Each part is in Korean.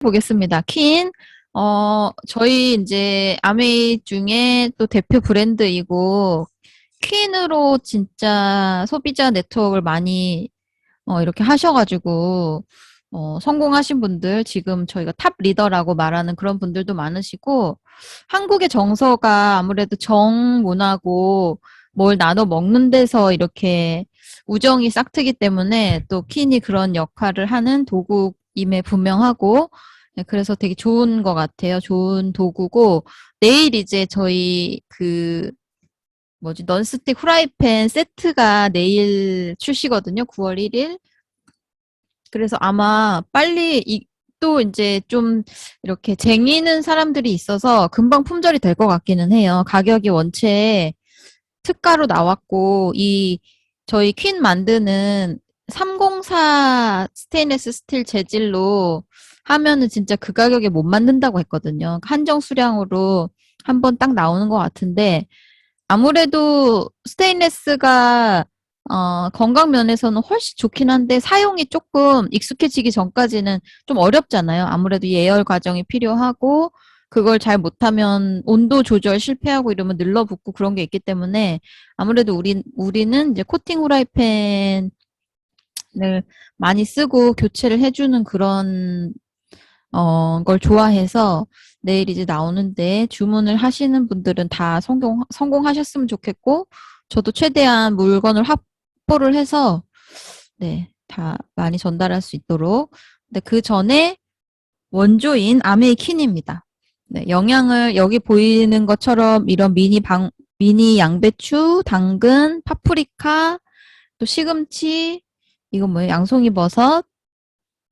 보겠습니다. 퀸, 저희 이제 아메이 중에 또 대표 브랜드이고, 퀸으로 진짜 소비자 네트워크를 많이, 이렇게 하셔가지고, 성공하신 분들, 지금 저희가 탑 리더라고 말하는 그런 분들도 많으시고, 한국의 정서가 아무래도 정문화고, 뭘 나눠 먹는 데서 이렇게 우정이 싹트기 때문에 또 퀸이 그런 역할을 하는 도구임에 분명하고, 네, 그래서 되게 좋은 것 같아요. 좋은 도구고, 내일 이제 저희 넌스틱 후라이팬 세트가 내일 출시거든요. 9월 1일. 그래서 아마 빨리 또 이제 좀 이렇게 쟁이는 사람들이 있어서 금방 품절이 될 것 같기는 해요. 가격이 원체 특가로 나왔고, 저희 퀸 만드는 304 스테인레스 스틸 재질로 하면은 진짜 그 가격에 못 만든다고 했거든요. 한정 수량으로 한 번 딱 나오는 것 같은데, 아무래도 스테인레스가 건강 면에서는 훨씬 좋긴 한데 사용이 조금 익숙해지기 전까지는 좀 어렵잖아요. 아무래도 예열 과정이 필요하고 그걸 잘 못하면 온도 조절 실패하고 이러면 늘러붙고 그런 게 있기 때문에 아무래도 우리는 이제 코팅 후라이팬을 많이 쓰고 교체를 해주는 그런 걸 좋아해서 내일 이제 나오는데 주문을 하시는 분들은 다 성공하셨으면 좋겠고, 저도 최대한 물건을 확보를 해서, 네, 다 많이 전달할 수 있도록. 근데 그 전에 원조인 아메이킨입니다. 네, 영양을 여기 보이는 것처럼 이런 미니 양배추, 당근, 파프리카, 또 시금치, 이건 뭐예요? 양송이 버섯,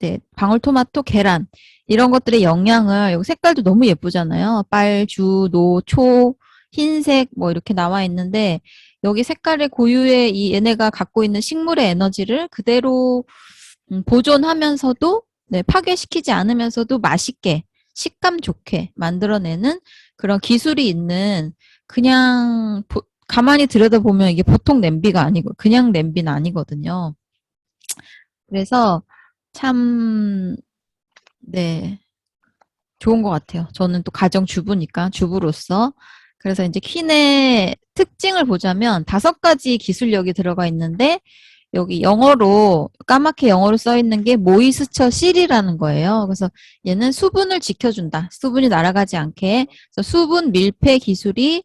네, 방울토마토, 계란 이런 것들의 영양을 여기 색깔도 너무 예쁘잖아요. 빨, 주, 노, 초, 흰색 뭐 이렇게 나와 있는데 여기 색깔의 고유의 이 얘네가 갖고 있는 식물의 에너지를 그대로 보존하면서도 네, 파괴시키지 않으면서도 맛있게 식감 좋게 만들어내는 그런 기술이 있는 그냥 가만히 들여다보면 이게 보통 냄비가 아니고 그냥 냄비는 아니거든요. 그래서 참 네. 좋은 것 같아요. 저는 또 가정주부니까, 주부로서. 그래서 이제 퀸의 특징을 보자면 5가지 기술력이 들어가 있는데, 여기 영어로, 까맣게 영어로 써 있는 게 모이스처 실이라는 거예요. 그래서 얘는 수분을 지켜준다. 수분이 날아가지 않게. 그래서 수분 밀폐 기술이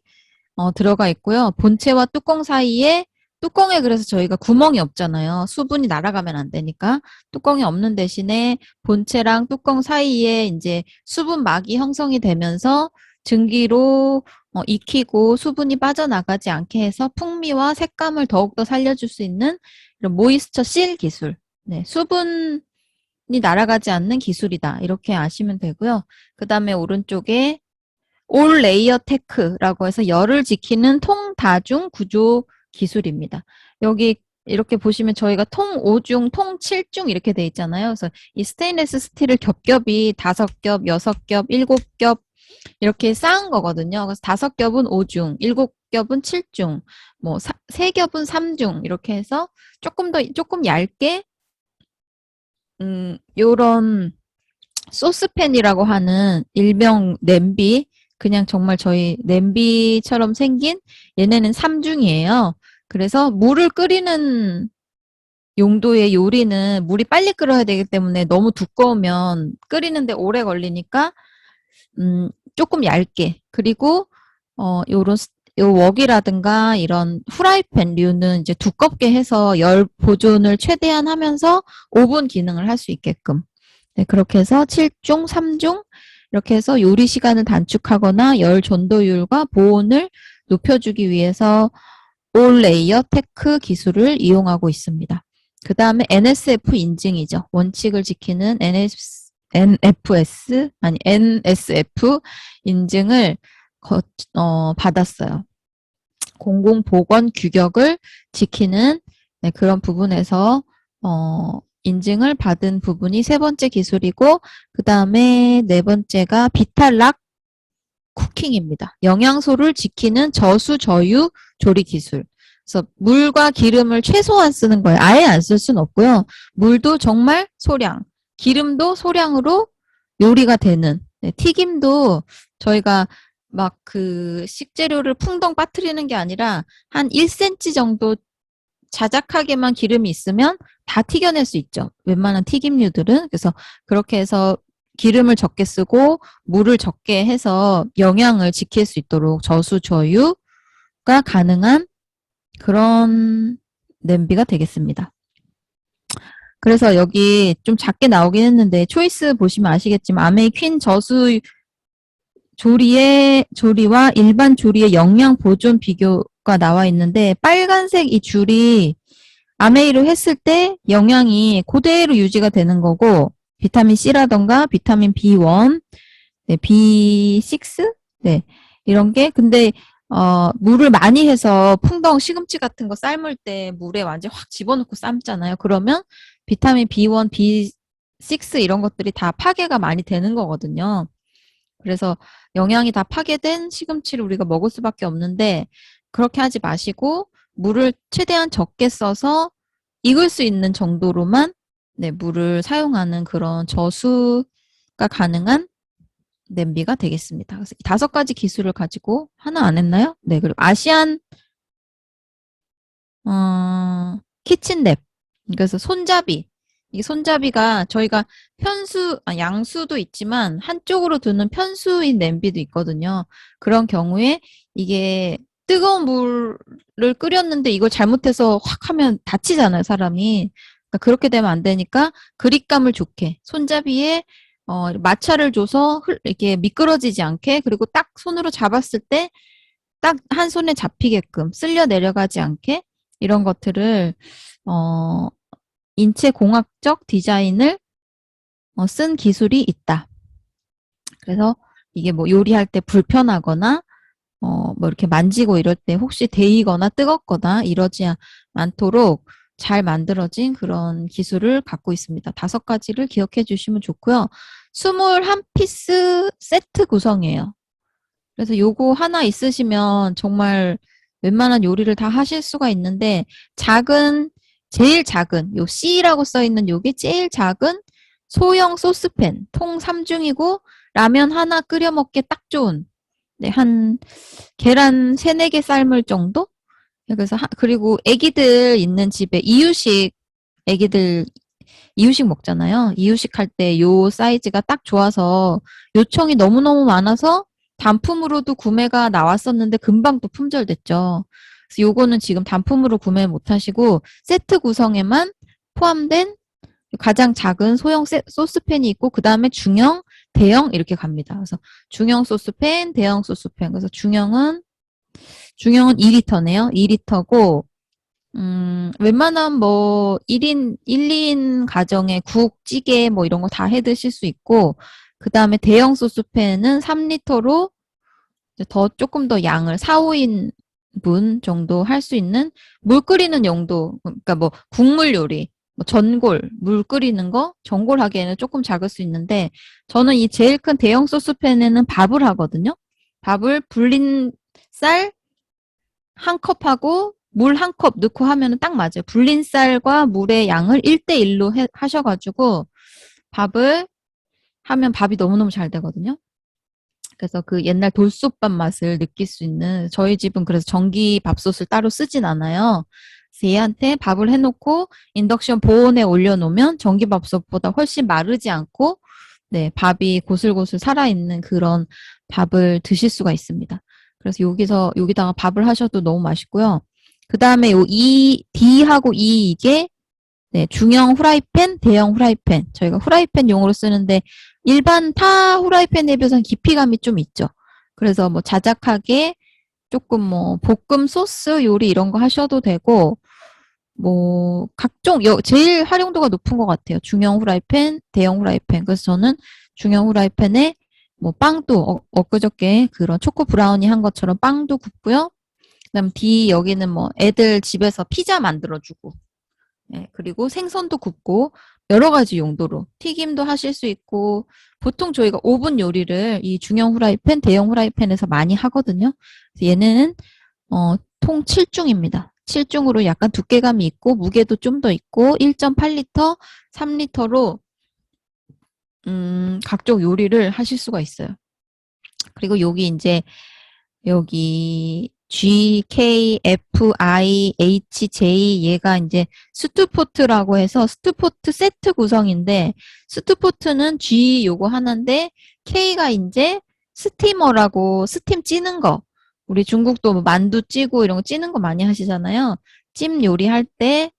들어가 있고요. 본체와 뚜껑 사이에 뚜껑에 그래서 저희가 구멍이 없잖아요. 수분이 날아가면 안 되니까. 뚜껑이 없는 대신에 본체랑 뚜껑 사이에 이제 수분막이 형성이 되면서 증기로 익히고 수분이 빠져나가지 않게 해서 풍미와 색감을 더욱더 살려줄 수 있는 이런 모이스처 실 기술. 네, 수분이 날아가지 않는 기술이다. 이렇게 아시면 되고요. 그 다음에 오른쪽에 올 레이어 테크라고 해서 열을 지키는 통다중 구조 기술입니다. 여기 이렇게 보시면 저희가 통 5중, 통 7중 이렇게 돼 있잖아요. 그래서 이 스테인레스 스틸을 겹겹이 5겹, 6겹, 7겹 이렇게 쌓은 거거든요. 그래서 5겹은 5중, 7겹은 7중, 뭐 3겹은 3중 이렇게 해서 조금 얇게 요런 소스팬이라고 하는 일명 냄비, 그냥 정말 저희 냄비처럼 생긴 얘네는 3중이에요. 그래서 물을 끓이는 용도의 요리는 물이 빨리 끓어야 되기 때문에 너무 두꺼우면 끓이는데 오래 걸리니까 조금 얇게 그리고 요런 요 웍이라든가 이런 후라이팬류는 이제 두껍게 해서 열 보존을 최대한 하면서 오븐 기능을 할 수 있게끔 네, 그렇게 해서 7중, 3중 이렇게 해서 요리 시간을 단축하거나 열 전도율과 보온을 높여주기 위해서 올 레이어 테크 기술을 이용하고 있습니다. 그 다음에 NSF 인증이죠. 원칙을 지키는 NSF 인증을 받았어요. 공공보건 규격을 지키는 네, 그런 부분에서 인증을 받은 부분이 3번째 기술이고 그 다음에 4번째가 비탈락 쿠킹입니다. 영양소를 지키는 저수 저유 조리 기술. 그래서 물과 기름을 최소한 쓰는 거예요. 아예 안 쓸 수는 없고요. 물도 정말 소량, 기름도 소량으로 요리가 되는. 네, 튀김도 저희가 막 그 식재료를 풍덩 빠뜨리는 게 아니라 한 1cm 정도 자작하게만 기름이 있으면 다 튀겨낼 수 있죠. 웬만한 튀김류들은. 그래서 그렇게 해서 기름을 적게 쓰고 물을 적게 해서 영양을 지킬 수 있도록 저수저유가 가능한 그런 냄비가 되겠습니다. 그래서 여기 좀 작게 나오긴 했는데 초이스 보시면 아시겠지만 아메이 퀸 저수 조리와 일반 조리의 영양 보존 비교가 나와 있는데 빨간색 이 줄이 아메이로 했을 때 영양이 그대로 유지가 되는 거고 비타민 C라던가 비타민 B1, 네, B6, 네, 이런 게 근데 물을 많이 해서 풍덩 시금치 같은 거 삶을 때 물에 완전 확 집어넣고 삶잖아요. 그러면 비타민 B1, B6 이런 것들이 다 파괴가 많이 되는 거거든요. 그래서 영양이 다 파괴된 시금치를 우리가 먹을 수밖에 없는데 그렇게 하지 마시고 물을 최대한 적게 써서 익을 수 있는 정도로만 네, 물을 사용하는 그런 저수가 가능한 냄비가 되겠습니다. 그래서 5가지 기술을 가지고 하나 안 했나요? 네, 그리고 아시안 키친랩. 그래서 손잡이. 이 손잡이가 저희가 양수도 있지만 한쪽으로 두는 편수인 냄비도 있거든요. 그런 경우에 이게 뜨거운 물을 끓였는데 이걸 잘못해서 확 하면 다치잖아요, 사람이. 그러니까 그렇게 되면 안 되니까 그립감을 좋게 손잡이에 마찰을 줘서 이렇게 미끄러지지 않게 그리고 딱 손으로 잡았을 때 딱 한 손에 잡히게끔 쓸려 내려가지 않게 이런 것들을 어, 인체공학적 디자인을 쓴 기술이 있다. 그래서 이게 뭐 요리할 때 불편하거나 뭐 이렇게 만지고 이럴 때 혹시 데이거나 뜨겁거나 이러지 않도록 잘 만들어진 그런 기술을 갖고 있습니다. 5가지를 기억해 주시면 좋고요. 21피스 세트 구성이에요. 그래서 요거 하나 있으시면 정말 웬만한 요리를 다 하실 수가 있는데 제일 작은 요 C라고 써 있는 요게 제일 작은 소형 소스팬 통 3중이고 라면 하나 끓여 먹기에 딱 좋은 네, 한 계란 3, 4개 삶을 정도? 그래서 그리고 애기들 있는 집에 애기들 이유식 먹잖아요. 이유식 할 때 요 사이즈가 딱 좋아서 요청이 너무너무 많아서 단품으로도 구매가 나왔었는데 금방 또 품절됐죠. 그래서 요거는 지금 단품으로 구매 못 하시고 세트 구성에만 포함된 가장 작은 소형 소스팬이 있고 그 다음에 중형, 대형 이렇게 갑니다. 그래서 중형 소스팬, 대형 소스팬. 그래서 중형은 2리터네요. 2리터고 웬만한 뭐 1인 가정에 국, 찌개 뭐 이런 거 다 해 드실 수 있고 그 다음에 대형 소스팬은 3리터로 조금 더 양을 4, 5인분 정도 할 수 있는 물 끓이는 용도 그러니까 뭐 국물 요리 뭐 전골, 물 끓이는 거 전골 하기에는 조금 작을 수 있는데 저는 이 제일 큰 대형 소스팬에는 밥을 하거든요. 밥을 불린 쌀 한 컵하고 물 한 컵 넣고 하면은 딱 맞아요. 불린 쌀과 물의 양을 1대1로 하셔가지고 밥을 하면 밥이 너무너무 잘 되거든요. 그래서 그 옛날 돌솥밥 맛을 느낄 수 있는 저희 집은 그래서 전기 밥솥을 따로 쓰진 않아요. 그래서 얘한테 밥을 해놓고 인덕션 보온에 올려놓으면 전기 밥솥보다 훨씬 마르지 않고 네 밥이 고슬고슬 살아있는 그런 밥을 드실 수가 있습니다. 그래서 여기다가 밥을 하셔도 너무 맛있고요. 그 다음에 D하고 이게 네, 중형 후라이팬, 대형 후라이팬. 저희가 후라이팬 용으로 쓰는데 일반 타 후라이팬에 비해서는 깊이감이 좀 있죠. 그래서 뭐 자작하게 조금 뭐 볶음 소스 요리 이런 거 하셔도 되고 뭐 각종 제일 활용도가 높은 것 같아요. 중형 후라이팬, 대형 후라이팬. 그래서 저는 중형 후라이팬에 뭐 빵도 엊그저께 그런 초코 브라우니 한 것처럼 빵도 굽고요. 그다음 D 여기는 뭐 애들 집에서 피자 만들어주고 네, 그리고 생선도 굽고 여러 가지 용도로 튀김도 하실 수 있고 보통 저희가 오븐 요리를 이 중형 후라이팬, 대형 후라이팬에서 많이 하거든요. 얘는 통 7중입니다. 7중으로 약간 두께감이 있고 무게도 좀 더 있고 1.8리터, 3리터로 각종 요리를 하실 수가 있어요. 그리고 여기 이제 여기 GKFIHJ 얘가 이제 스투포트라고 해서 스투포트 세트 구성인데 스투포트는 G 요거 하나인데 K가 이제 스티머라고 스팀 찌는 거. 우리 중국도 뭐 만두 찌고 이런 거 찌는 거 많이 하시잖아요. 찜 요리할 때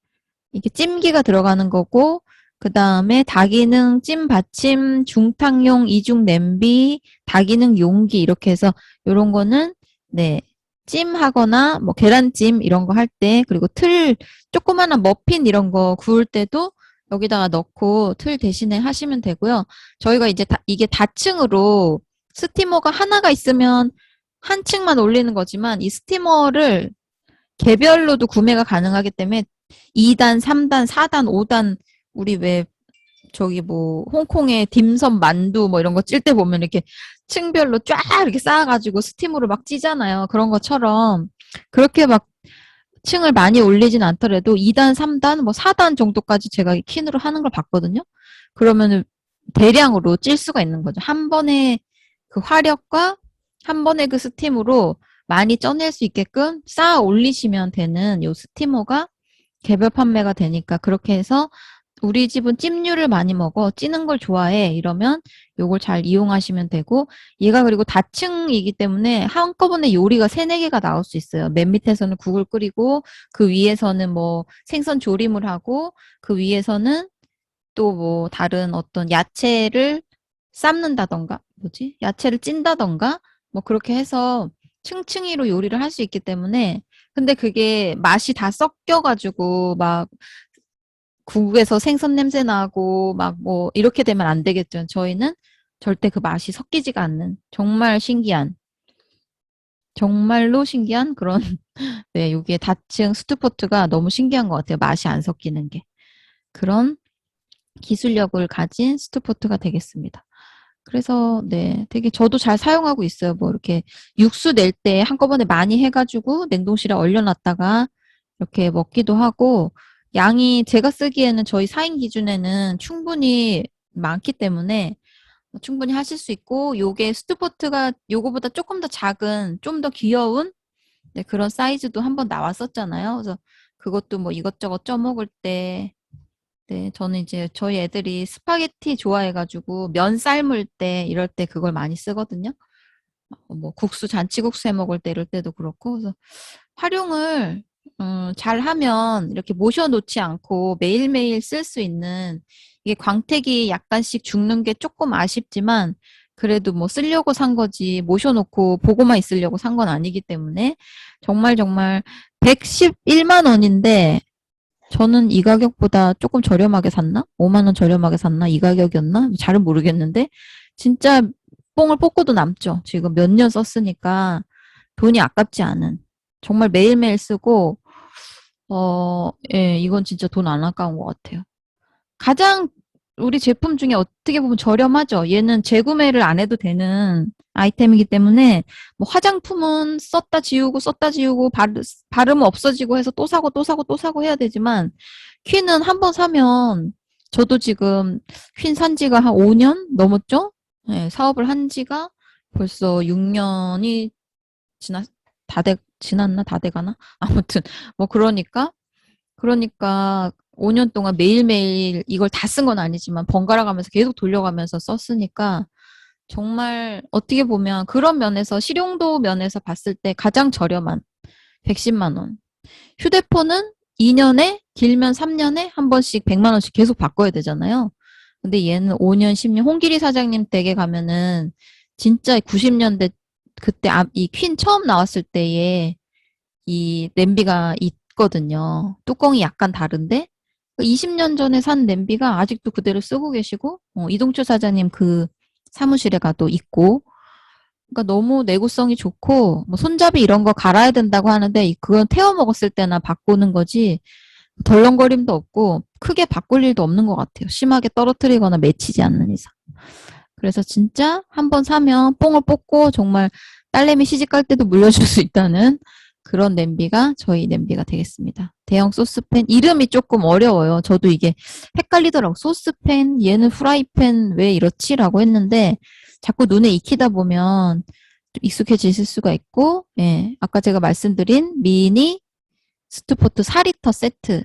이게 찜기가 들어가는 거고 그 다음에 다기능 찜 받침 중탕용 이중 냄비 다기능 용기 이렇게 해서 요런 거는 네 찜하거나 뭐 계란찜 이런 거 할 때 그리고 틀 조그마한 머핀 이런 거 구울 때도 여기다가 넣고 틀 대신에 하시면 되고요. 저희가 이제 이게 다층으로 스티머가 하나가 있으면 한 층만 올리는 거지만 이 스티머를 개별로도 구매가 가능하기 때문에 2단, 3단, 4단, 5단 우리 왜 저기 뭐 홍콩의 딤섬 만두 뭐 이런 거 찔 때 보면 이렇게 층별로 쫙 이렇게 쌓아가지고 스팀으로 막 찌잖아요. 그런 것처럼 그렇게 막 층을 많이 올리진 않더라도 2단, 3단, 뭐 4단 정도까지 제가 킨으로 하는 걸 봤거든요. 그러면은 대량으로 찔 수가 있는 거죠. 한 번에 그 화력과 한 번에 그 스팀으로 많이 쪄낼 수 있게끔 쌓아 올리시면 되는 요 스티머가 개별 판매가 되니까 그렇게 해서 우리 집은 찜류를 많이 먹어. 찌는 걸 좋아해. 이러면 요걸 잘 이용하시면 되고 얘가 그리고 다층이기 때문에 한꺼번에 요리가 3, 4개가 나올 수 있어요. 맨 밑에서는 국을 끓이고 그 위에서는 뭐 생선 조림을 하고 그 위에서는 또 뭐 다른 어떤 야채를 삶는다던가 뭐지? 야채를 찐다던가 뭐 그렇게 해서 층층이로 요리를 할 수 있기 때문에 근데 그게 맛이 다 섞여가지고 막 국에서 생선 냄새 나고 막 뭐 이렇게 되면 안 되겠죠. 저희는 절대 그 맛이 섞이지가 않는 정말 신기한 정말로 신기한 그런 네, 여기에 다층 스투포트가 너무 신기한 것 같아요. 맛이 안 섞이는 게. 그런 기술력을 가진 스투포트가 되겠습니다. 그래서 네, 되게 저도 잘 사용하고 있어요. 뭐 이렇게 육수 낼 때 한꺼번에 많이 해가지고 냉동실에 얼려놨다가 이렇게 먹기도 하고 양이 제가 쓰기에는 저희 4인 기준에는 충분히 많기 때문에 충분히 하실 수 있고 요게 스투포트가 요거보다 조금 더 작은 좀 더 귀여운 네, 그런 사이즈도 한번 나왔었잖아요. 그래서 그것도 뭐 이것저것 쪄먹을 때 네, 저는 이제 저희 애들이 스파게티 좋아해가지고 면 삶을 때 이럴 때 그걸 많이 쓰거든요. 뭐 국수 잔치국수 해 먹을 때 이럴 때도 그렇고 그래서 활용을 잘 하면 이렇게 모셔놓지 않고 매일매일 쓸 수 있는 이게 광택이 약간씩 죽는 게 조금 아쉽지만 그래도 뭐 쓰려고 산 거지 모셔놓고 보고만 있으려고 산 건 아니기 때문에 정말 정말 111만 원인데 저는 이 가격보다 조금 저렴하게 샀나? 5만 원 저렴하게 샀나? 이 가격이었나? 잘은 모르겠는데 진짜 뽕을 뽑고도 남죠. 지금 몇 년 썼으니까 돈이 아깝지 않은. 정말 매일매일 쓰고 예, 이건 진짜 돈 안 아까운 것 같아요. 가장 우리 제품 중에 어떻게 보면 저렴하죠. 얘는 재구매를 안 해도 되는 아이템이기 때문에 뭐 화장품은 썼다 지우고 바르면 없어지고 해서 또 사고 또 사고 또 사고 해야 되지만 퀸은 한번 사면 저도 지금 퀸 산 지가 한 5년 넘었죠? 네, 사업을 한 지가 벌써 6년이 지났나? 다 돼가나? 아무튼 뭐 그러니까 5년 동안 매일매일 이걸 다 쓴 건 아니지만 번갈아 가면서 계속 돌려가면서 썼으니까 정말 어떻게 보면 그런 면에서 실용도 면에서 봤을 때 가장 저렴한 110만 원. 휴대폰은 2년에 길면 3년에 한 번씩 100만 원씩 계속 바꿔야 되잖아요. 근데 얘는 5년, 10년 홍길이 사장님 댁에 가면은 진짜 90년대 그때 이 퀸 처음 나왔을 때에 이 냄비가 있거든요. 뚜껑이 약간 다른데 20년 전에 산 냄비가 아직도 그대로 쓰고 계시고 이동철 사장님 그 사무실에 가도 있고 그러니까 너무 내구성이 좋고 뭐 손잡이 이런 거 갈아야 된다고 하는데 그건 태워 먹었을 때나 바꾸는 거지 덜렁거림도 없고 크게 바꿀 일도 없는 것 같아요. 심하게 떨어뜨리거나 맺히지 않는 이상. 그래서 진짜 한번 사면 뽕을 뽑고 정말 딸내미 시집 갈 때도 물려줄 수 있다는 그런 냄비가 저희 냄비가 되겠습니다. 대형 소스팬 이름이 조금 어려워요. 저도 이게 헷갈리더라고. 소스팬 얘는 프라이팬 왜 이렇지라고 했는데 자꾸 눈에 익히다 보면 좀 익숙해지실 수가 있고 예, 아까 제가 말씀드린 미니 스투포트 4리터 세트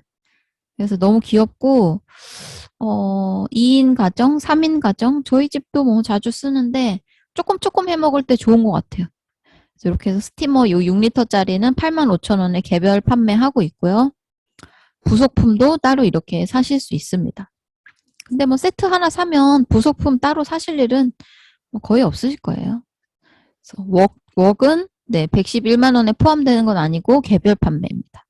그래서 너무 귀엽고 2인 가정, 3인 가정 저희 집도 뭐 자주 쓰는데 조금 해 먹을 때 좋은 것 같아요. 이렇게 해서 스티머 요 6리터짜리는 85,000원에 개별 판매하고 있고요. 부속품도 따로 이렇게 사실 수 있습니다. 근데 뭐 세트 하나 사면 부속품 따로 사실 일은 뭐 거의 없으실 거예요. 그래서 웍은 네, 111만 원에 포함되는 건 아니고 개별 판매입니다.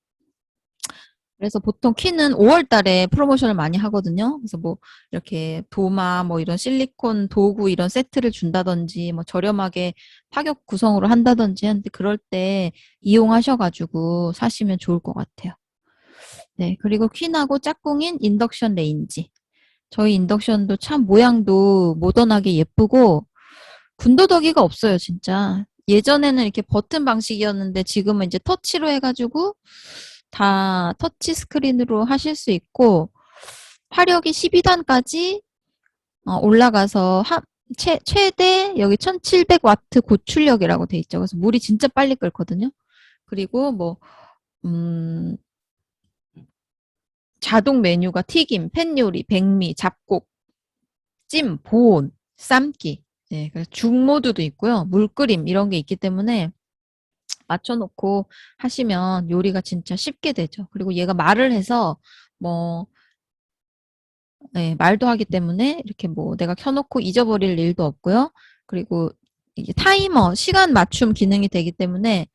그래서 보통 키는 5월 달에 프로모션을 많이 하거든요. 그래서 뭐 이렇게 도마 뭐 이런 실리콘 도구 이런 세트를 준다든지 뭐 저렴하게 파격 구성으로 한다든지 하는데 그럴 때 이용하셔가지고 사시면 좋을 것 같아요. 네, 그리고 퀸하고 짝꿍인 인덕션 레인지. 저희 인덕션도 참 모양도 모던하게 예쁘고 군더더기가 없어요, 진짜. 예전에는 이렇게 버튼 방식이었는데 지금은 이제 터치로 해가지고 다 터치 스크린으로 하실 수 있고 화력이 12단까지 올라가서 최대 여기 1700와트 고출력이라고 돼 있죠. 그래서 물이 진짜 빨리 끓거든요. 그리고 뭐 자동 메뉴가 튀김, 팬 요리, 백미, 잡곡, 찜, 보온, 삶기. 네, 그래서 죽 모드도 있고요. 물끓임 이런 게 있기 때문에 맞춰놓고 하시면 요리가 진짜 쉽게 되죠. 그리고 얘가 말을 해서 뭐 네, 말도 하기 때문에 이렇게 뭐 내가 켜놓고 잊어버릴 일도 없고요. 그리고 이제 타이머, 시간 맞춤 기능이 되기 때문에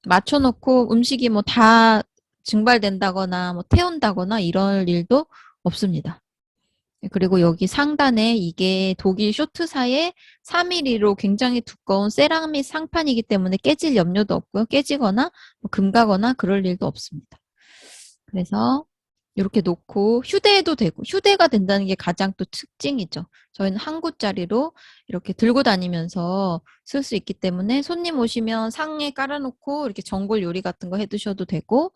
맞춰놓고 음식이 뭐 다 증발된다거나 뭐 태운다거나 이럴 일도 없습니다. 그리고 여기 상단에 이게 독일 쇼트사의 3mm로 굉장히 두꺼운 세라믹 상판이기 때문에 깨질 염려도 없고요. 깨지거나 뭐 금가거나 그럴 일도 없습니다. 그래서 이렇게 놓고 휴대해도 되고 휴대가 된다는 게 가장 또 특징이죠. 저희는 한 구짜리로 이렇게 들고 다니면서 쓸 수 있기 때문에 손님 오시면 상에 깔아놓고 이렇게 전골 요리 같은 거 해두셔도 되고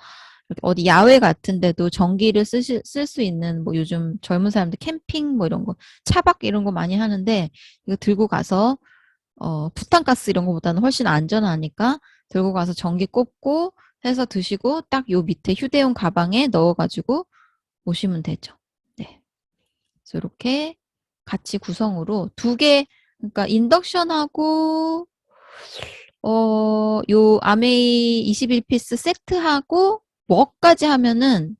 어디 야외 같은 데도 전기를 쓸 수 있는 뭐 요즘 젊은 사람들 캠핑 뭐 이런 거 차박 이런 거 많이 하는데 이거 들고 가서 부탄가스 이런 거보다는 훨씬 안전하니까 들고 가서 전기 꽂고 해서 드시고 딱 요 밑에 휴대용 가방에 넣어가지고 오시면 되죠. 네. 그래서 이렇게 같이 구성으로 두 개, 그러니까 인덕션하고 요 아메이 21피스 세트하고 웍까지 하면은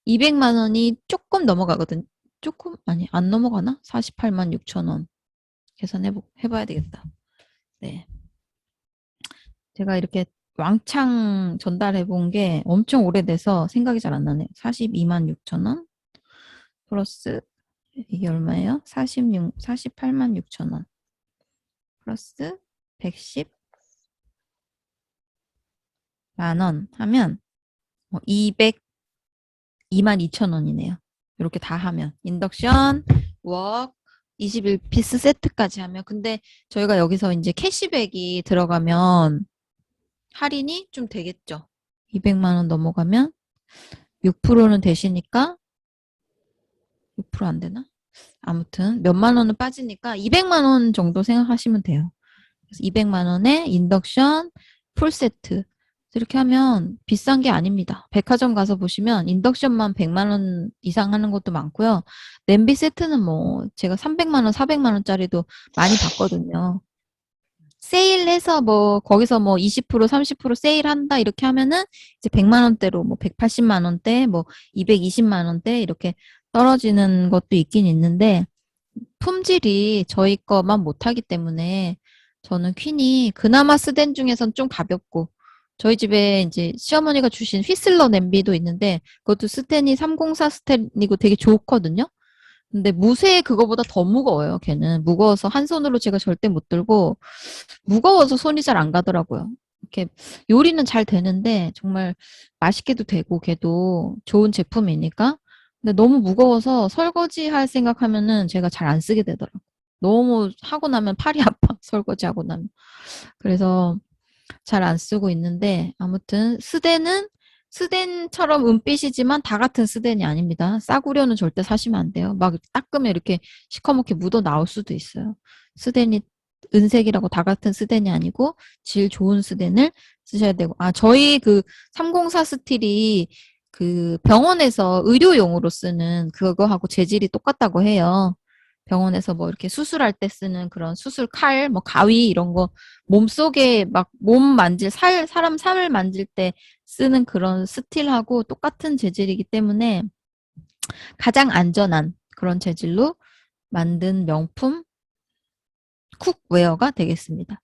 200만 원이 조금 넘어가거든. 조금 아니 안 넘어가나? 48만 6천 원. 해봐야 되겠다. 네. 제가 이렇게 왕창 전달해 본 게 엄청 오래돼서 생각이 잘 안 나네요. 42만 6천 원 플러스 이게 얼마예요? 48만 6천 원 플러스 110만 원 하면 202만 2천 원이네요. 이렇게 다 하면 인덕션, 웍, 21피스 세트까지 하면 근데 저희가 여기서 이제 캐시백이 들어가면 할인이 좀 되겠죠. 200만 원 넘어가면 6%는 되시니까 6%안 되나? 아무튼 몇만 원은 빠지니까 200만 원 정도 생각하시면 돼요. 그래서 200만 원에 인덕션 풀세트 이렇게 하면 비싼 게 아닙니다. 백화점 가서 보시면 인덕션만 100만 원 이상 하는 것도 많고요. 냄비 세트는 뭐 제가 300만 원, 400만 원짜리도 많이 봤거든요. 세일해서 뭐 거기서 뭐 20%, 30% 세일한다 이렇게 하면은 이제 100만 원대로 뭐 180만 원대, 뭐 220만 원대 이렇게 떨어지는 것도 있긴 있는데 품질이 저희 거만 못하기 때문에 저는 퀸이 그나마 스덴 중에선 좀 가볍고 저희 집에 이제 시어머니가 주신 휘슬러 냄비도 있는데 그것도 스텐이 304 스텐이고 되게 좋거든요. 근데 무쇠 그거보다 더 무거워요. 걔는 무거워서 한 손으로 제가 절대 못 들고 무거워서 손이 잘 안 가더라고요. 이렇게 요리는 잘 되는데 정말 맛있게도 되고 걔도 좋은 제품이니까 근데 너무 무거워서 설거지 할 생각하면은 제가 잘 안 쓰게 되더라고요. 너무 하고 나면 팔이 아파 설거지 하고 나면 그래서 잘 안 쓰고 있는데 아무튼 스덴처럼 은빛이지만 다 같은 스덴이 아닙니다. 싸구려는 절대 사시면 안 돼요. 막 닦으면 이렇게 시커멓게 묻어 나올 수도 있어요. 스덴이 은색이라고 다 같은 스덴이 아니고 질 좋은 스덴을 쓰셔야 되고 저희 그 304 스틸이 그 병원에서 의료용으로 쓰는 그거하고 재질이 똑같다고 해요. 병원에서 뭐 이렇게 수술할 때 쓰는 그런 수술 칼, 뭐 가위 이런 거 몸속에 막 몸 만질 사람 살을 만질 때 쓰는 그런 스틸하고 똑같은 재질이기 때문에 가장 안전한 그런 재질로 만든 명품 쿡웨어가 되겠습니다.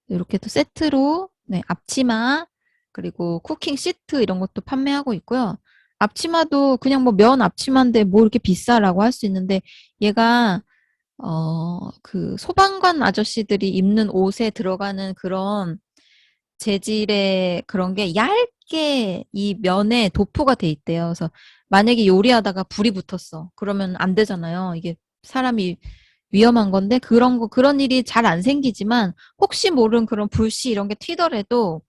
이렇게 또 세트로 네, 앞치마 그리고 쿠킹 시트 이런 것도 판매하고 있고요. 앞치마도 그냥 뭐 면 앞치마인데 뭐 이렇게 비싸라고 할 수 있는데 얘가 그 소방관 아저씨들이 입는 옷에 들어가는 그런 재질의 그런 게 얇게 이 면에 도포가 돼 있대요. 그래서 만약에 요리하다가 불이 붙었어. 그러면 안 되잖아요. 이게 사람이 위험한 건데 그런 일이 잘 안 생기지만 혹시 모르는 그런 불씨 이런 게 튀더라도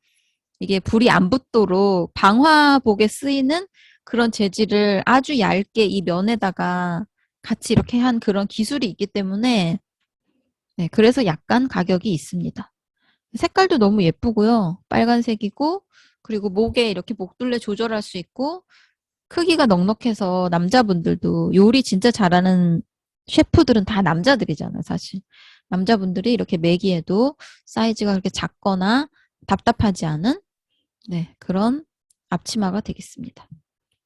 이게 불이 안 붙도록 방화복에 쓰이는 그런 재질을 아주 얇게 이 면에다가 같이 이렇게 한 그런 기술이 있기 때문에 네, 그래서 약간 가격이 있습니다. 색깔도 너무 예쁘고요. 빨간색이고 그리고 목에 이렇게 목둘레 조절할 수 있고 크기가 넉넉해서 남자분들도 요리 진짜 잘하는 셰프들은 다 남자들이잖아요, 사실. 남자분들이 이렇게 매기에도 사이즈가 그렇게 작거나 답답하지 않은 네, 그런 앞치마가 되겠습니다.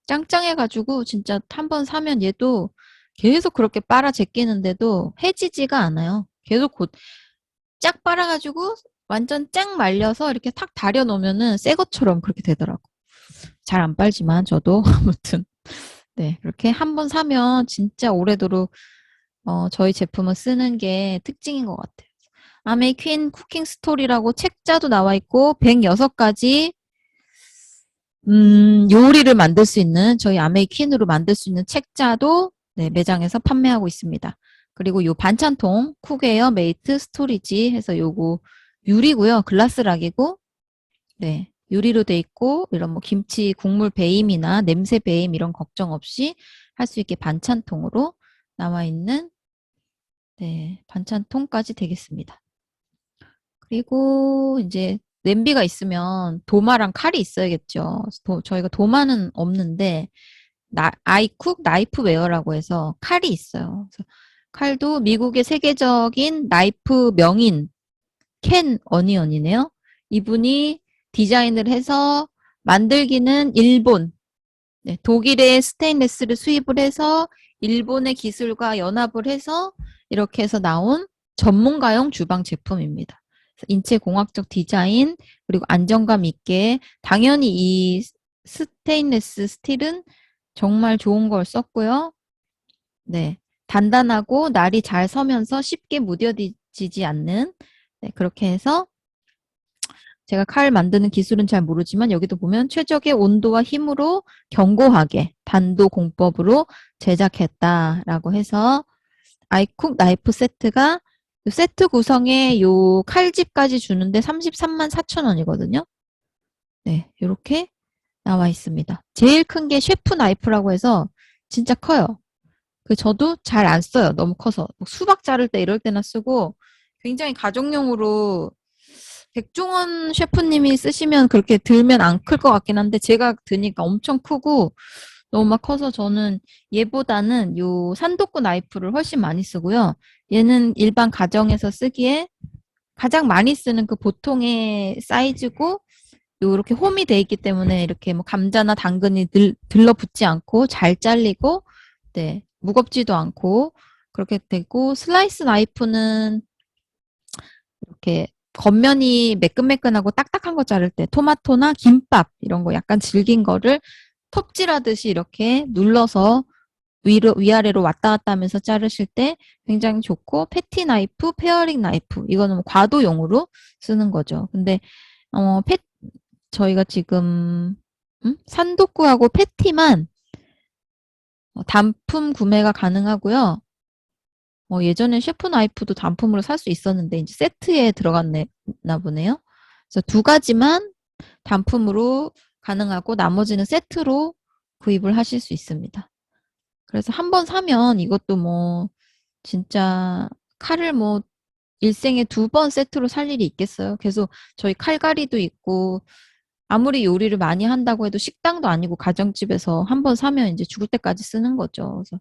짱짱해가지고 진짜 한 번 사면 얘도 계속 그렇게 빨아 제끼는데도 해지지가 않아요. 계속 쫙 빨아가지고 완전 쫙 말려서 이렇게 탁 다려 놓으면은 새 것처럼 그렇게 되더라고. 잘 안 빨지만 저도 아무튼 네 그렇게 한 번 사면 진짜 오래도록 저희 제품을 쓰는 게 특징인 것 같아요. 아메이 퀸 쿠킹 스토리라고 책자도 나와 있고 106가지 요리를 만들 수 있는 저희 아메이 퀸으로 만들 수 있는 책자도 네, 매장에서 판매하고 있습니다. 그리고 요 반찬통 쿡웨어 메이트 스토리지 해서 요거 유리고요. 글라스락이고 네. 유리로 돼 있고 이런 뭐 김치 국물 배임이나 냄새 배임 이런 걱정 없이 할 수 있게 반찬통으로 나와 있는 네, 반찬통까지 되겠습니다. 그리고 이제 냄비가 있으면 도마랑 칼이 있어야겠죠. 저희가 도마는 없는데 아이쿡 나이프 웨어라고 해서 칼이 있어요. 그래서 칼도 미국의 세계적인 나이프 명인 켄 어니언이네요. 이분이 디자인을 해서 만들기는 일본, 네, 독일의 스테인레스를 수입을 해서 일본의 기술과 연합을 해서 이렇게 해서 나온 전문가용 주방 제품입니다. 인체공학적 디자인 그리고 안정감 있게 당연히 이 스테인레스 스틸은 정말 좋은 걸 썼고요. 네, 단단하고 날이 잘 서면서 쉽게 무뎌지지 않는 네, 그렇게 해서 제가 칼 만드는 기술은 잘 모르지만 여기도 보면 최적의 온도와 힘으로 견고하게 단도 공법으로 제작했다라고 해서 아이쿡 나이프 세트가 세트 구성에 요 칼집까지 주는데 33만 4천 원이거든요. 네, 이렇게 나와 있습니다. 제일 큰 게 셰프 나이프라고 해서 진짜 커요. 저도 잘 안 써요. 너무 커서. 수박 자를 때 이럴 때나 쓰고 굉장히 가정용으로 백종원 셰프님이 쓰시면 그렇게 들면 안 클 것 같긴 한데 제가 드니까 엄청 크고 너무 막 커서 저는 얘보다는 요 산도쿠 나이프를 훨씬 많이 쓰고요. 얘는 일반 가정에서 쓰기에 가장 많이 쓰는 그 보통의 사이즈고 요렇게 홈이 돼 있기 때문에 이렇게 뭐 감자나 당근이 들러붙지 않고 잘 잘리고 네 무겁지도 않고 그렇게 되고 슬라이스 나이프는 이렇게 겉면이 매끈매끈하고 딱딱한 거 자를 때 토마토나 김밥 이런 거 약간 질긴 거를 톱질하듯이 이렇게 눌러서 위아래로 왔다 갔다 하면서 자르실 때 굉장히 좋고 패티 나이프, 페어링 나이프 이거는 뭐 과도용으로 쓰는 거죠. 근데 어, 패, 저희가 지금 산도쿠하고 패티만 단품 구매가 가능하고요. 예전에 셰프 나이프도 단품으로 살 수 있었는데 이제 세트에 들어갔나 보네요. 그래서 두 가지만 단품으로 가능하고 나머지는 세트로 구입을 하실 수 있습니다. 그래서 한 번 사면 이것도 뭐 진짜 칼을 뭐 일생에 2번 세트로 살 일이 있겠어요. 계속 저희 칼갈이도 있고 아무리 요리를 많이 한다고 해도 식당도 아니고 가정집에서 한 번 사면 이제 죽을 때까지 쓰는 거죠. 그래서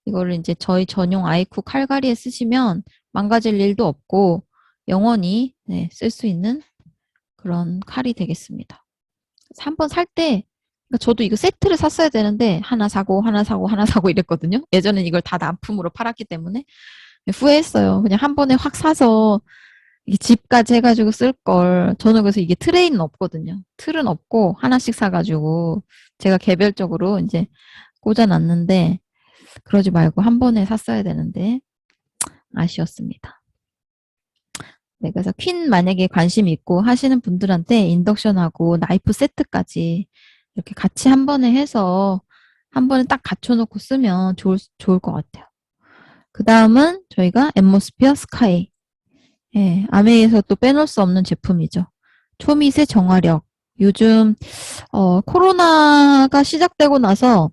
이거를 이제 저희 전용 아이쿠 칼갈이에 쓰시면 망가질 일도 없고 영원히 네, 쓸 수 있는 그런 칼이 되겠습니다. 한 번 살 때 저도 이거 세트를 샀어야 되는데 하나 사고 하나 사고 하나 사고 이랬거든요. 예전엔 이걸 다 납품으로 팔았기 때문에 후회했어요. 그냥 한 번에 확 사서 집까지 해가지고 쓸 걸. 저는 그래서 이게 트레이는 없거든요. 틀은 없고 하나씩 사가지고 제가 개별적으로 이제 꽂아놨는데 그러지 말고 한 번에 샀어야 되는데 아쉬웠습니다. 네, 그래서 퀸 만약에 관심 있고 하시는 분들한테 인덕션하고 나이프 세트까지 이렇게 같이 한 번에 해서 한 번에 딱 갖춰놓고 쓰면 좋을 것 같아요. 그 다음은 저희가 앰모스피어 스카이. 예, 아메이에서 또 빼놓을 수 없는 제품이죠. 초미세 정화력. 요즘 코로나가 시작되고 나서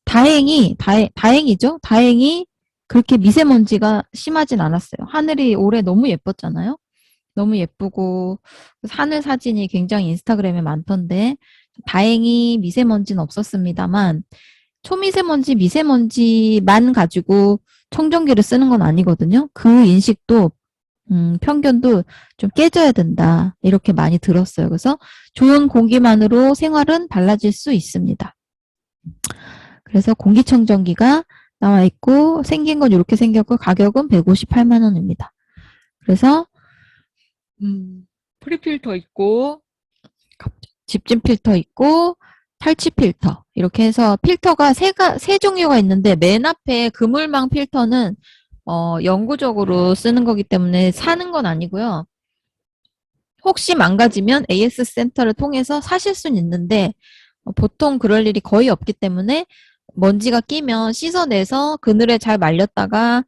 다행이죠. 다행히 그렇게 미세먼지가 심하진 않았어요. 하늘이 올해 너무 예뻤잖아요. 너무 예쁘고 하늘 사진이 굉장히 인스타그램에 많던데 다행히 미세먼지는 없었습니다만 초미세먼지, 미세먼지만 가지고 청정기를 쓰는 건 아니거든요. 그 인식도 편견도 좀 깨져야 된다. 이렇게 많이 들었어요. 그래서 좋은 공기만으로 생활은 달라질 수 있습니다. 그래서 공기청정기가 나와 있고 생긴 건 이렇게 생겼고 가격은 158만 원입니다. 그래서 프리필터 있고 집진 필터 있고 탈취 필터 이렇게 해서 필터가 세 종류가 있는데 맨 앞에 그물망 필터는 영구적으로 쓰는 거기 때문에 사는 건 아니고요. 혹시 망가지면 AS 센터를 통해서 사실 수는 있는데 보통 그럴 일이 거의 없기 때문에 먼지가 끼면 씻어내서 그늘에 잘 말렸다가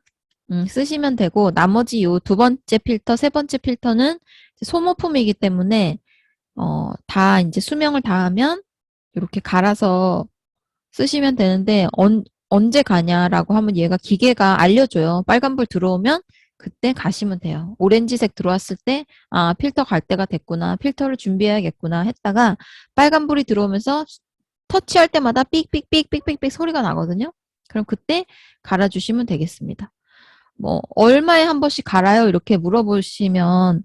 쓰시면 되고 나머지 요 두 번째 필터, 세 번째 필터는 소모품이기 때문에 다 이제 수명을 다하면 이렇게 갈아서 쓰시면 되는데 언제 가냐라고 하면 얘가 기계가 알려줘요. 빨간불 들어오면 그때 가시면 돼요. 오렌지색 들어왔을 때 필터 갈 때가 됐구나. 필터를 준비해야겠구나 했다가 빨간불이 들어오면서 터치할 때마다 삑삑삑삑삑삑 소리가 나거든요. 그럼 그때 갈아주시면 되겠습니다. 뭐 얼마에 한 번씩 갈아요? 이렇게 물어보시면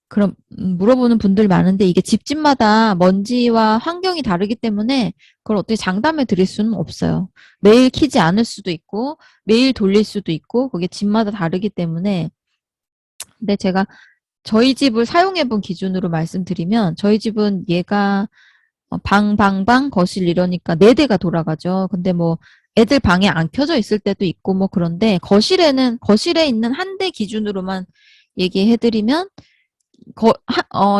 그럼 물어보는 분들 많은데 이게 집집마다 먼지와 환경이 다르기 때문에 그걸 어떻게 장담해 드릴 수는 없어요. 매일 키지 않을 수도 있고 매일 돌릴 수도 있고 그게 집마다 다르기 때문에 근데 제가 저희 집을 사용해 본 기준으로 말씀드리면 저희 집은 얘가 방, 거실 이러니까 4대가 돌아가죠. 근데 뭐 애들 방에 안 켜져 있을 때도 있고 뭐 그런데 거실에 있는 한 대 기준으로만 얘기해 드리면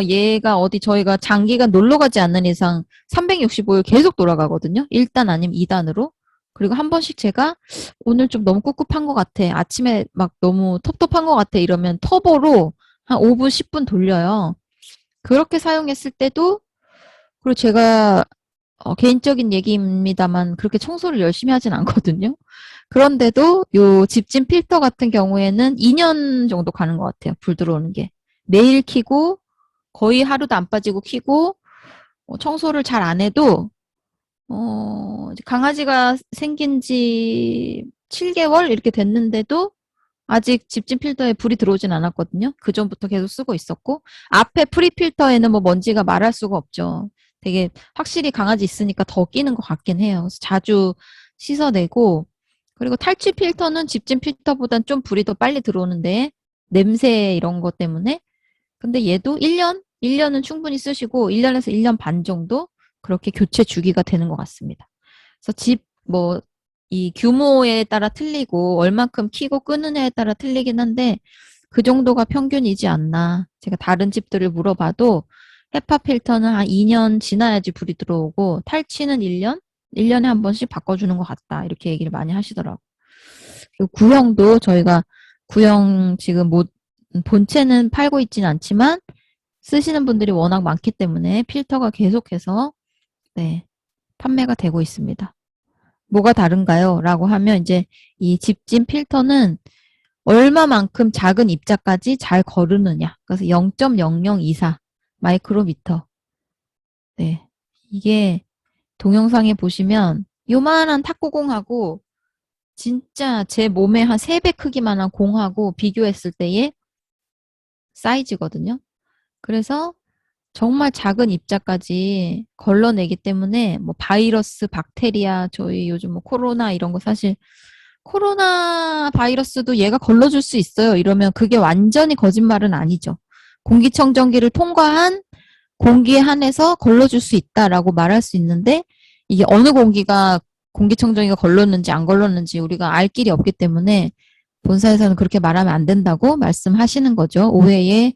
얘가 어디 저희가 장기간 놀러 가지 않는 이상 365일 계속 돌아가거든요. 1단 아니면 2단으로. 그리고 한 번씩 제가 오늘 좀 너무 꿉꿉한 것 같아. 아침에 막 너무 텁텁한 것 같아. 이러면 터보로 한 5분, 10분 돌려요. 그렇게 사용했을 때도 그리고 제가 개인적인 얘기입니다만 그렇게 청소를 열심히 하진 않거든요. 그런데도 요 집진 필터 같은 경우에는 2년 정도 가는 것 같아요. 불 들어오는 게. 매일 켜고 거의 하루도 안 빠지고 켜고 청소를 잘 안 해도 강아지가 생긴 지 7개월 이렇게 됐는데도 아직 집진 필터에 불이 들어오진 않았거든요. 그 전부터 계속 쓰고 있었고 앞에 프리필터에는 뭐 먼지가 말할 수가 없죠. 되게 확실히 강아지 있으니까 더 끼는 것 같긴 해요. 그래서 자주 씻어내고 그리고 탈취 필터는 집진 필터보단 좀 불이 더 빨리 들어오는데 냄새 이런 것 때문에 근데 얘도 1년은 충분히 쓰시고 1년에서 1년 반 정도 그렇게 교체 주기가 되는 것 같습니다. 그래서 이 규모에 따라 틀리고 얼만큼 키고 끄느냐에 따라 틀리긴 한데 그 정도가 평균이지 않나. 제가 다른 집들을 물어봐도 헤파 필터는 한 2년 지나야지 불이 들어오고 탈취는 1년? 1년에 한 번씩 바꿔주는 것 같다. 이렇게 얘기를 많이 하시더라고요. 그리고 구형도 저희가 구형 지금 본체는 팔고 있지는 않지만 쓰시는 분들이 워낙 많기 때문에 필터가 계속해서 네, 판매가 되고 있습니다. 뭐가 다른가요? 라고 하면 이제 이 집진 필터는 얼마만큼 작은 입자까지 잘 거르느냐. 그래서 0.0024 마이크로미터. 네. 이게 동영상에 보시면 요만한 탁구공하고 진짜 제 몸의 한 3배 크기만한 공하고 비교했을 때의 사이즈거든요. 그래서 정말 작은 입자까지 걸러내기 때문에 뭐 바이러스, 박테리아, 저희 요즘 뭐 코로나 이런 거 사실 코로나 바이러스도 얘가 걸러줄 수 있어요. 이러면 그게 완전히 거짓말은 아니죠. 공기청정기를 통과한 공기에 한해서 걸러줄 수 있다라고 말할 수 있는데 이게 어느 공기가 공기청정기가 걸렀는지 안 걸렀는지 우리가 알 길이 없기 때문에 본사에서는 그렇게 말하면 안 된다고 말씀하시는 거죠. 오해의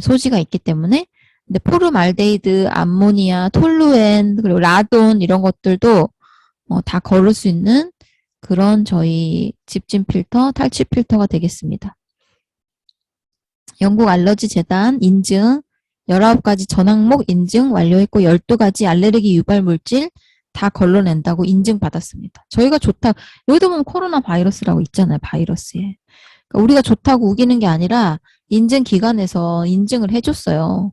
소지가 있기 때문에. 근데 포름알데히드, 암모니아, 톨루엔, 그리고 라돈 이런 것들도 다 걸을 수 있는 그런 저희 집진 필터, 탈취 필터가 되겠습니다. 영국 알러지 재단 인증 19가지 전항목 인증 완료했고 12가지 알레르기 유발 물질 다 걸러낸다고 인증받았습니다. 저희가 좋다. 여기도 보면 코로나 바이러스라고 있잖아요. 바이러스에. 그러니까 우리가 좋다고 우기는 게 아니라 인증기관에서 인증을 해줬어요.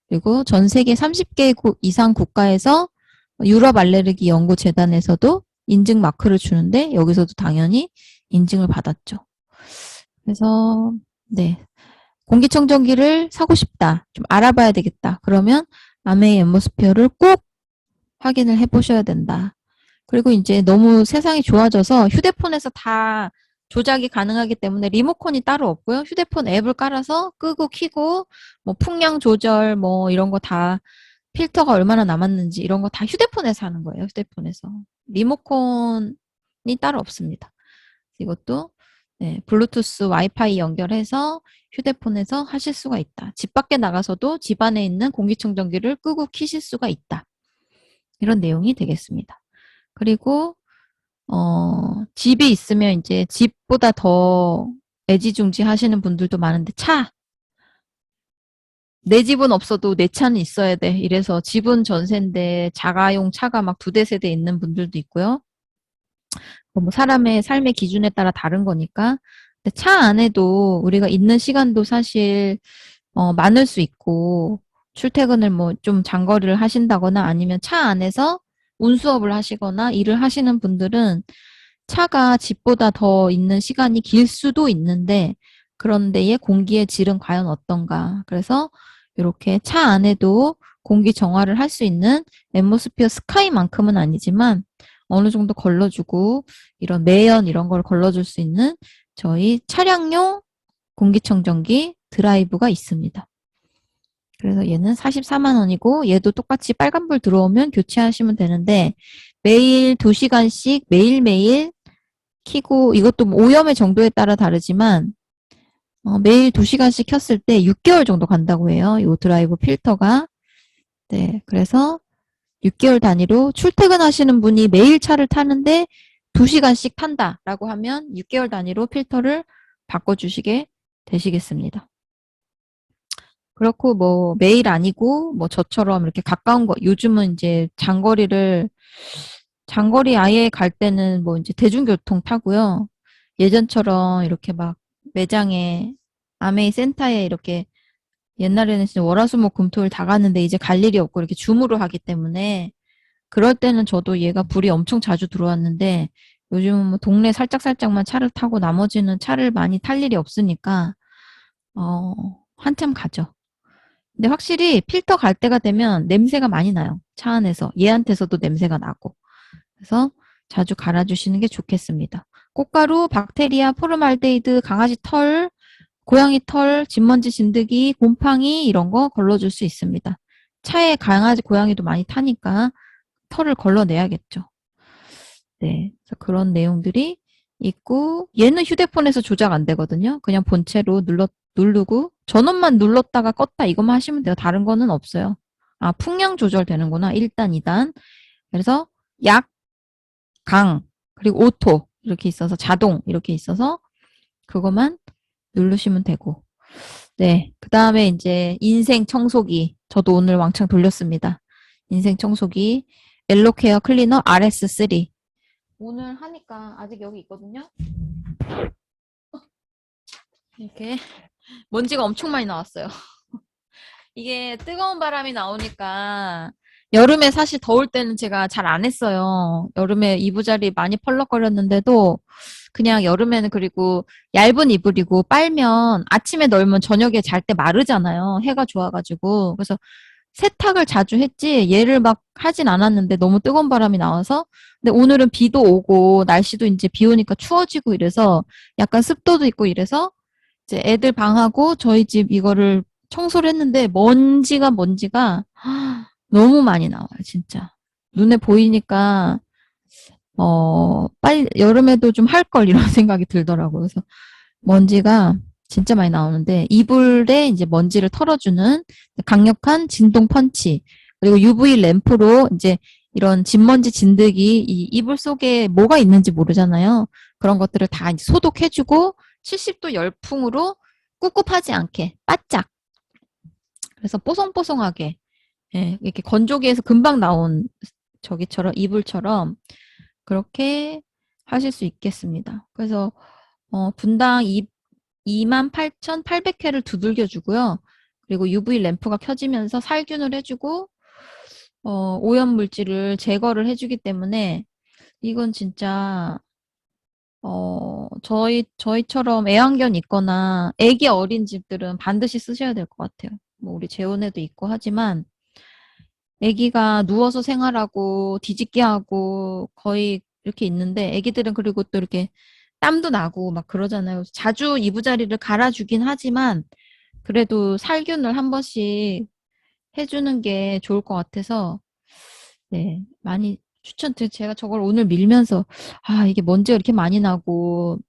그리고 전 세계 30개 이상 국가에서 유럽 알레르기 연구재단에서도 인증 마크를 주는데 여기서도 당연히 인증을 받았죠. 그래서 네, 공기청정기를 사고 싶다. 좀 알아봐야 되겠다. 그러면 아메이 앰모스피어를 꼭 확인을 해보셔야 된다. 그리고 이제 너무 세상이 좋아져서 휴대폰에서 다 조작이 가능하기 때문에 리모컨이 따로 없고요. 휴대폰 앱을 깔아서 끄고 켜고 뭐 풍량 조절 뭐 이런 거 다 필터가 얼마나 남았는지 이런 거 다 휴대폰에서 하는 거예요. 휴대폰에서. 리모컨이 따로 없습니다. 이것도 네, 블루투스 와이파이 연결해서 휴대폰에서 하실 수가 있다. 집 밖에 나가서도 집 안에 있는 공기청정기를 끄고 켜실 수가 있다. 이런 내용이 되겠습니다. 그리고 집이 있으면 이제 집보다 더 애지중지 하시는 분들도 많은데 내 집은 없어도 내 차는 있어야 돼. 이래서 집은 전세인데 자가용 차가 막 2대 3대 있는 분들도 있고요. 뭐 사람의 삶의 기준에 따라 다른 거니까. 근데 차 안에도 우리가 있는 시간도 사실 많을 수 있고 출퇴근을 뭐 좀 장거리를 하신다거나 아니면 차 안에서 운수업을 하시거나 일을 하시는 분들은 차가 집보다 더 있는 시간이 길 수도 있는데 그런 데의 공기의 질은 과연 어떤가. 그래서 이렇게 차 안에도 공기 정화를 할 수 있는 앰모스피어 스카이만큼은 아니지만 어느 정도 걸러주고 이런 매연 이런 걸 걸러줄 수 있는 저희 차량용 공기청정기 드라이브가 있습니다. 그래서 얘는 44만 원이고 얘도 똑같이 빨간불 들어오면 교체하시면 되는데 매일 2시간씩 매일매일 키고 이것도 뭐 오염의 정도에 따라 다르지만 매일 2시간씩 켰을 때 6개월 정도 간다고 해요. 이 드라이브 필터가. 네, 그래서 6개월 단위로 출퇴근하시는 분이 매일 차를 타는데 2시간씩 탄다라고 하면 6개월 단위로 필터를 바꿔주시게 되시겠습니다. 그렇고 뭐 매일 아니고 뭐 저처럼 이렇게 가까운 거 요즘은 이제 장거리 아예 갈 때는 뭐 이제 대중교통 타고요. 예전처럼 이렇게 막 매장에 아메이 센터에 이렇게 옛날에는 진짜 월화수목 금토일 다 갔는데 이제 갈 일이 없고 이렇게 줌으로 하기 때문에 그럴 때는 저도 얘가 불이 엄청 자주 들어왔는데 요즘은 뭐 동네 살짝살짝만 차를 타고 나머지는 차를 많이 탈 일이 없으니까 한참 가죠. 근데 확실히 필터 갈 때가 되면 냄새가 많이 나요. 차 안에서. 얘한테서도 냄새가 나고. 그래서 자주 갈아주시는 게 좋겠습니다. 꽃가루, 박테리아, 포름알데히드, 강아지 털, 고양이 털, 진먼지 진드기, 곰팡이 이런 거 걸러줄 수 있습니다. 차에 강아지, 고양이도 많이 타니까 털을 걸러내야겠죠. 네, 그래서 그런 내용들이 있고 얘는 휴대폰에서 조작 안 되거든요. 그냥 본체로 누르고 전원만 눌렀다가 껐다 이것만 하시면 돼요. 다른 거는 없어요. 아, 풍량 조절 되는구나. 1단, 2단. 그래서 약, 강, 그리고 오토 이렇게 있어서 자동 이렇게 있어서 그것만 누르시면 되고 네. 그 다음에 이제 인생 청소기. 저도 오늘 왕창 돌렸습니다. 인생 청소기. 엘로케어 클리너 RS3. 오늘 하니까 아직 여기 있거든요. 이렇게 먼지가 엄청 많이 나왔어요. 이게 뜨거운 바람이 나오니까 여름에 사실 더울 때는 제가 잘 안 했어요. 여름에 이부자리 많이 펄럭거렸는데도 그냥 여름에는 그리고 얇은 이불이고 빨면 아침에 널면 저녁에 잘 때 마르잖아요. 해가 좋아가지고. 그래서 세탁을 자주 했지 얘를 막 하진 않았는데 너무 뜨거운 바람이 나와서 근데 오늘은 비도 오고 날씨도 이제 비 오니까 추워지고 이래서 약간 습도도 있고 이래서 이제 애들 방하고 저희 집 이거를 청소를 했는데 먼지가 너무 많이 나와요, 진짜. 눈에 보이니까 빨리 여름에도 좀 할 걸 이런 생각이 들더라고요. 그래서 먼지가 진짜 많이 나오는데 이불에 이제 먼지를 털어주는 강력한 진동 펀치 그리고 UV 램프로 이제 이런 진먼지 진드기 이 이불 속에 뭐가 있는지 모르잖아요. 그런 것들을 다 이제 소독해주고 70도 열풍으로 꿉꿉하지 않게 바짝 그래서 뽀송뽀송하게 예, 이렇게 건조기에서 금방 나온 저기처럼 이불처럼 그렇게 하실 수 있겠습니다. 그래서 분당 28,800회를 두들겨 주고요. 그리고 UV 램프가 켜지면서 살균을 해주고 오염 물질을 제거를 해주기 때문에 이건 진짜 저희처럼 애완견 있거나 애기 어린 집들은 반드시 쓰셔야 될 것 같아요. 뭐 우리 재혼에도 있고 하지만 애기가 누워서 생활하고 뒤집기 하고 거의 이렇게 있는데 애기들은 그리고 또 이렇게 땀도 나고 막 그러잖아요. 자주 이부자리를 갈아주긴 하지만 그래도 살균을 한 번씩 해주는 게 좋을 것 같아서 네 많이 추천드려. 제가 저걸 오늘 밀면서 아 이게 먼지가 이렇게 많이 나고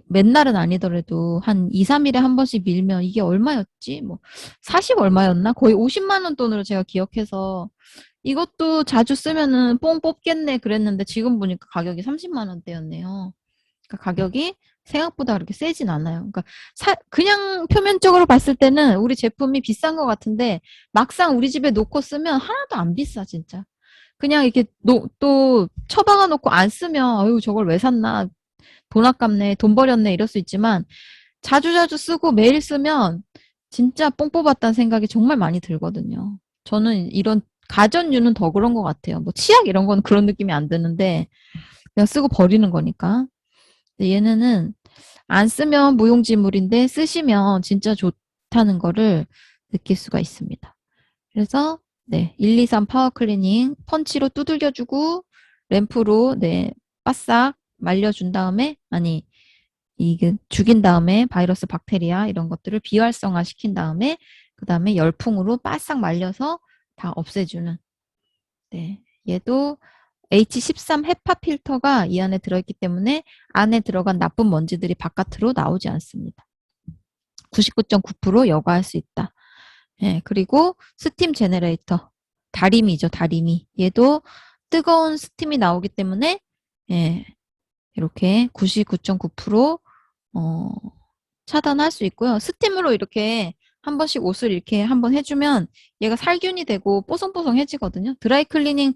맨날은 아니더라도 한 2, 3일에 한 번씩 밀면 이게 얼마였지? 뭐 40 얼마였나? 거의 50만 원 돈으로 제가 기억해서 이것도 자주 쓰면은 뽕 뽑겠네 그랬는데 지금 보니까 가격이 30만 원대였네요. 그러니까 가격이 생각보다 그렇게 세진 않아요. 그러니까 그냥 표면적으로 봤을 때는 우리 제품이 비싼 것 같은데 막상 우리 집에 놓고 쓰면 하나도 안 비싸 진짜. 그냥 이렇게 또 처박아 놓고 안 쓰면 아유 저걸 왜 샀나 돈 아깝네 돈 버렸네 이럴 수 있지만 자주자주 쓰고 매일 쓰면 진짜 뽕 뽑았다는 생각이 정말 많이 들거든요. 저는 이런 가전류는 더 그런 것 같아요. 뭐 치약 이런 건 그런 느낌이 안 드는데 그냥 쓰고 버리는 거니까. 근데 얘네는 안 쓰면 무용지물인데 쓰시면 진짜 좋다는 거를 느낄 수가 있습니다. 그래서 네, 1, 2, 3 파워 클리닝 펀치로 두들겨주고 램프로 네, 바싹 말려준 다음에 아니 이게 죽인 다음에 바이러스 박테리아 이런 것들을 비활성화 시킨 다음에 그 다음에 열풍으로 바싹 말려서 다 없애주는 네, 얘도 H13 헤파 필터가 이 안에 들어있기 때문에 안에 들어간 나쁜 먼지들이 바깥으로 나오지 않습니다. 99.9% 여과할 수 있다. 예, 그리고 스팀 제너레이터. 다리미죠, 다리미. 얘도 뜨거운 스팀이 나오기 때문에 예, 이렇게 99.9% 어, 차단할 수 있고요. 스팀으로 이렇게 한 번씩 옷을 이렇게 한번 해주면 얘가 살균이 되고 뽀송뽀송해지거든요. 드라이 클리닝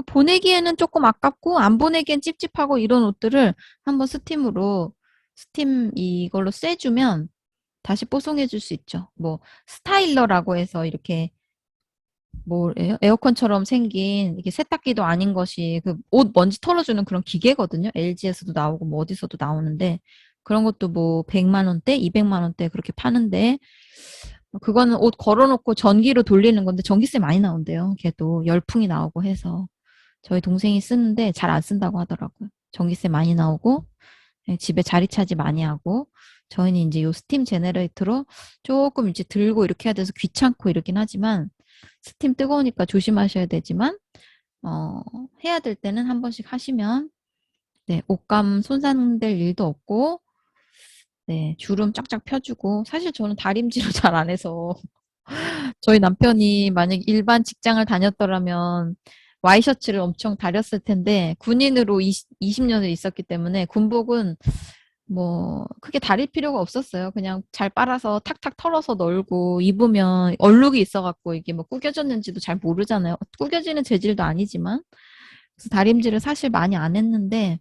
보내기에는 조금 아깝고 안 보내기엔 찝찝하고 이런 옷들을 한번 스팀 이걸로 쐬주면 다시 뽀송해질 수 있죠. 뭐 스타일러라고 해서 이렇게 뭐예요? 에어컨처럼 생긴 이게 세탁기도 아닌 것이 그 옷 먼지 털어주는 그런 기계거든요. LG에서도 나오고 뭐 어디서도 나오는데 그런 것도 뭐 100만 원대, 200만 원대 그렇게 파는데 그거는 옷 걸어놓고 전기로 돌리는 건데 전기세 많이 나온대요. 걔도 열풍이 나오고 해서 저희 동생이 쓰는데 잘 안 쓴다고 하더라고요. 전기세 많이 나오고 집에 자리 차지 많이 하고 저희는 이제 요 스팀 제너레이터로 조금 이제 들고 이렇게 해야 돼서 귀찮고 이러긴 하지만 스팀 뜨거우니까 조심하셔야 되지만 해야 될 때는 한 번씩 하시면 네, 옷감 손상될 일도 없고 네, 주름 쫙쫙 펴주고 사실 저는 다림질을 잘 안 해서 저희 남편이 만약 일반 직장을 다녔더라면 와이셔츠를 엄청 다렸을 텐데 군인으로 20년을 있었기 때문에 군복은 뭐 크게 다릴 필요가 없었어요. 그냥 잘 빨아서 탁탁 털어서 널고 입으면 얼룩이 있어갖고 이게 뭐 구겨졌는지도 잘 모르잖아요. 구겨지는 재질도 아니지만. 그래서 다림질을 사실 많이 안 했는데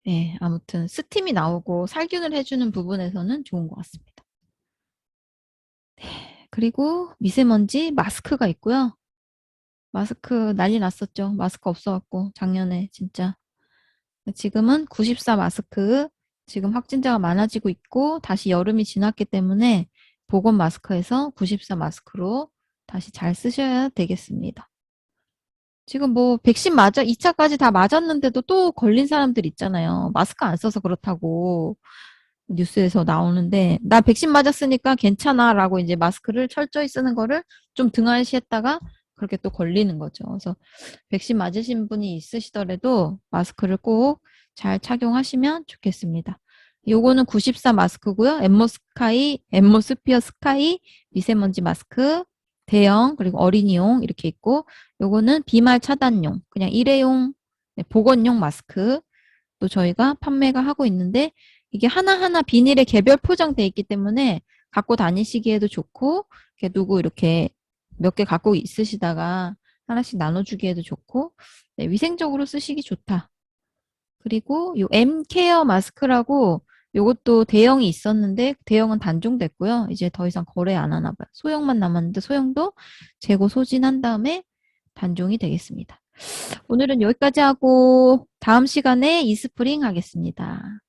예, 아무튼 스팀이 나오고 살균을 해주는 부분에서는 좋은 것 같습니다. 그리고 미세먼지 마스크가 있고요. 마스크 난리 났었죠. 마스크 없어갖고 작년에 진짜. 지금은 94 마스크, 지금 확진자가 많아지고 있고 다시 여름이 지났기 때문에 보건 마스크에서 94 마스크로 다시 잘 쓰셔야 되겠습니다. 지금 뭐 백신 맞아 2차까지 다 맞았는데도 또 걸린 사람들 있잖아요. 마스크 안 써서 그렇다고 뉴스에서 나오는데 나 백신 맞았으니까 괜찮아라고 이제 마스크를 철저히 쓰는 거를 좀 등한시했다가 그렇게 또 걸리는 거죠. 그래서 백신 맞으신 분이 있으시더라도 마스크를 꼭 잘 착용하시면 좋겠습니다. 요거는 94 마스크고요. 엠모스카이, 엠모스피어 스카이 미세먼지 마스크 대형 그리고 어린이용 이렇게 있고 요거는 비말 차단용 그냥 일회용 네, 보건용 마스크 또 저희가 판매가 하고 있는데 이게 하나하나 비닐에 개별 포장돼 있기 때문에 갖고 다니시기에도 좋고 누구 이렇게 몇 개 갖고 있으시다가 하나씩 나눠주기에도 좋고 네, 위생적으로 쓰시기 좋다. 그리고 요 M케어 마스크라고 요것도 대형이 있었는데 대형은 단종됐고요. 이제 더 이상 거래 안 하나 봐요. 소형만 남았는데 소형도 재고 소진한 다음에 단종이 되겠습니다. 오늘은 여기까지 하고 다음 시간에 이스프링 하겠습니다.